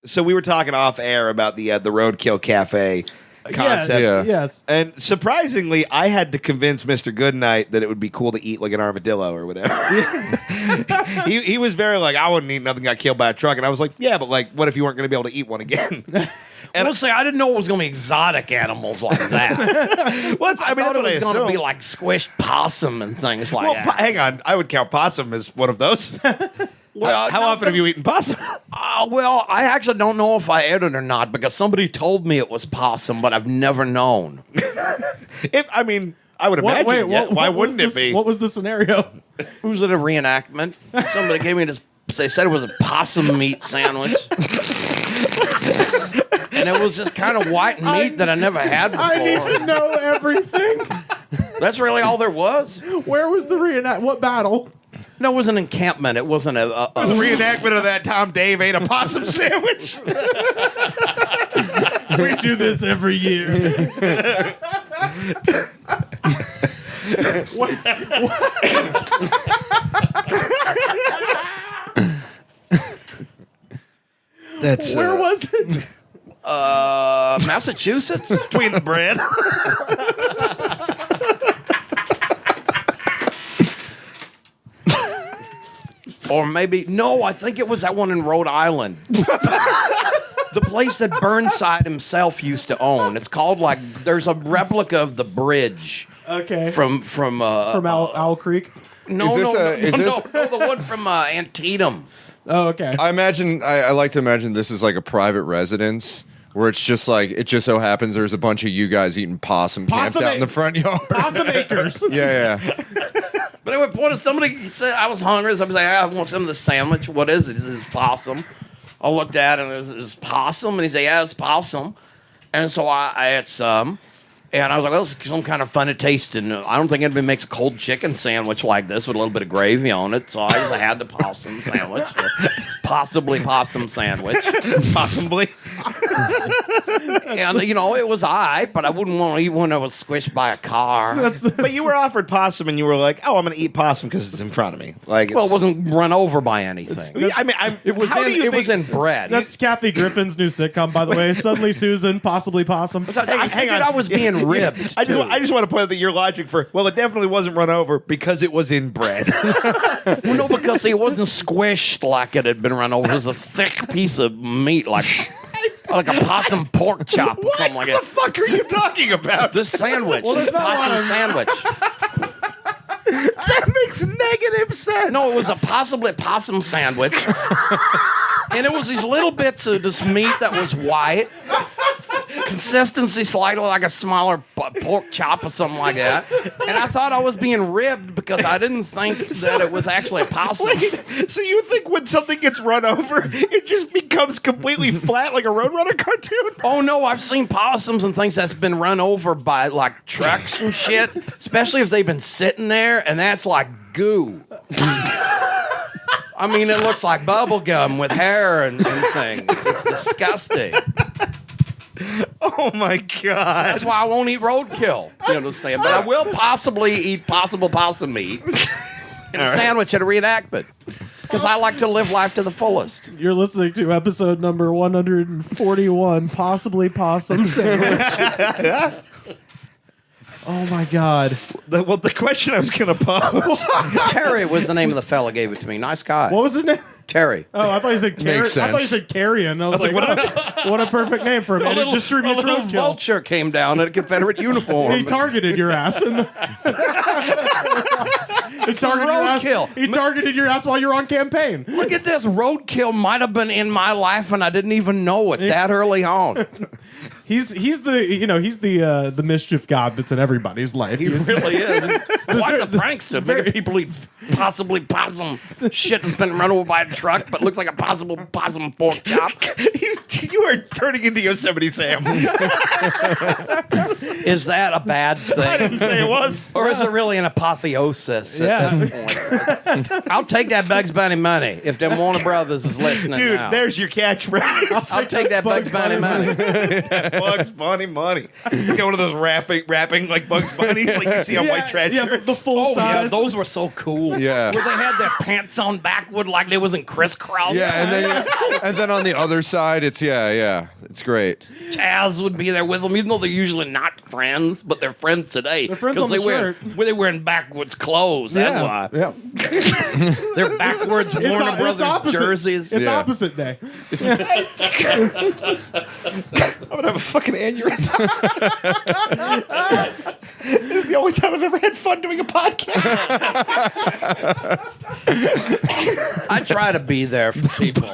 So we were talking off air about the Roadkill Cafe concept. Yes. And surprisingly, I had to convince Mr. Goodnight that it would be cool to eat like an armadillo or whatever. he was very like, I wouldn't eat nothing got killed by a truck. And I was like, yeah, but like, what if you weren't going to be able to eat one again? And we'll say I didn't know it was going to be exotic animals like that. I thought it was going to be like squished possum and things like that. Hang on. I would count possum as one of those. How often have you eaten possum? Well, I actually don't know if I ate it or not because somebody told me it was possum, but I've never known. I would imagine. Why wouldn't it be? What was the scenario? It was at a reenactment. Somebody gave me this. They said it was a possum meat sandwich. And it was just kind of white meat that I never had before. I need to know everything. That's really all there was. Where was the reenact? What battle? No, it was an encampment. It wasn't a reenactment of that time Dave ate a possum sandwich. We do this every year. Where was it? Massachusetts? Between the bread. Or maybe, no, I think it was that one in Rhode Island. The place that Burnside himself used to own. It's called there's a replica of the bridge. Okay. From Owl Creek? No, the one from Antietam. Oh, okay. I like to imagine this is like a private residence where it's just like, it just so happens there's a bunch of you guys eating possum camped out in the front yard. Possum acres. Yeah. But anyway, point is somebody said I was hungry, so I was like, I want some of the sandwich. What is it? This is possum. I looked at it and it was possum, and he said, yeah, it's possum. And so I ate some. And I was like, well, it's some kind of funny taste. And I don't think anybody makes a cold chicken sandwich like this with a little bit of gravy on it. So I just had the possum sandwich. Possibly possum sandwich. Possibly. And, it was all right, but I wouldn't want to eat one that was squished by a car. But you were offered possum, and you were like, oh, I'm going to eat possum because it's in front of me. It wasn't run over by anything. It was in bread. That's Kathy Griffin's new sitcom, by the way. Suddenly Susan, possibly possum. I figured I was being ribbed. I just want to point out that your logic it definitely wasn't run over because it was in bread. Well, no, because it wasn't squished like it had been run over. It was a thick piece of meat, like a possum pork chop or something like that. What the fuck are you talking about? This sandwich. This possum sandwich. That makes negative sense. No, it was a possum sandwich. And it was these little bits of this meat that was white. Consistency slightly like a smaller pork chop or something like that. And I thought I was being ribbed because I didn't think that it was actually a possum. Wait, so you think when something gets run over, it just becomes completely flat like a Roadrunner cartoon? Oh, no, I've seen possums and things that's been run over by, trucks and shit, especially if they've been sitting there, and that's like goo. I mean, it looks like bubble gum with hair and things. It's disgusting. Oh, my God. That's why I won't eat roadkill, you understand? But I will possibly eat possible possum meat in a sandwich at a reenactment. Because I like to live life to the fullest. You're listening to episode number 141, Possibly Possum Sandwich. Oh, my God. The question I was going to pose. Terry was the name of the fella gave it to me. Nice guy. What was his name? Terry. Oh, I thought you said Carrion. Makes sense. I thought you said Carrion. I was like, what a perfect name for him. And it distributes little roadkill. vulture came down in a Confederate uniform. He targeted your ass. He targeted your ass while you're on campaign. Look at this. Roadkill might have been in my life and I didn't even know it that early on. He's the mischief god that's in everybody's life. He really is. Quite the prankster. Making people eat possibly possum shit that's been run over by a truck, but looks like a possible possum pork chop. You are turning into Yosemite Sam. Is that a bad thing? I didn't say it was. Or is it really an apotheosis at this point? I'll take that Bugs Bunny money if them Warner Brothers is listening. Dude, now. there's your catchphrase. I'll take that Bugs Bunny money. Bugs Bunny money. It's got one of those rapping like Bugs Bunnies, like you see on white trash shirts. the full size. Yeah, those were so cool. Yeah. Where they had their pants on backward like they was in crisscross. Yeah, and then on the other side, it's it's great. Chaz would be there with them, even though they're usually not friends, but they're friends today. They're friends 'Cause on the shirt. They're wearing backwards clothes. That's why. Yeah. They're backwards Warner Brothers opposite. jerseys. It's Yeah. opposite day. I'm gonna have a fucking aneurysm. This is the only time I've ever had fun doing a podcast. I try to be there for people.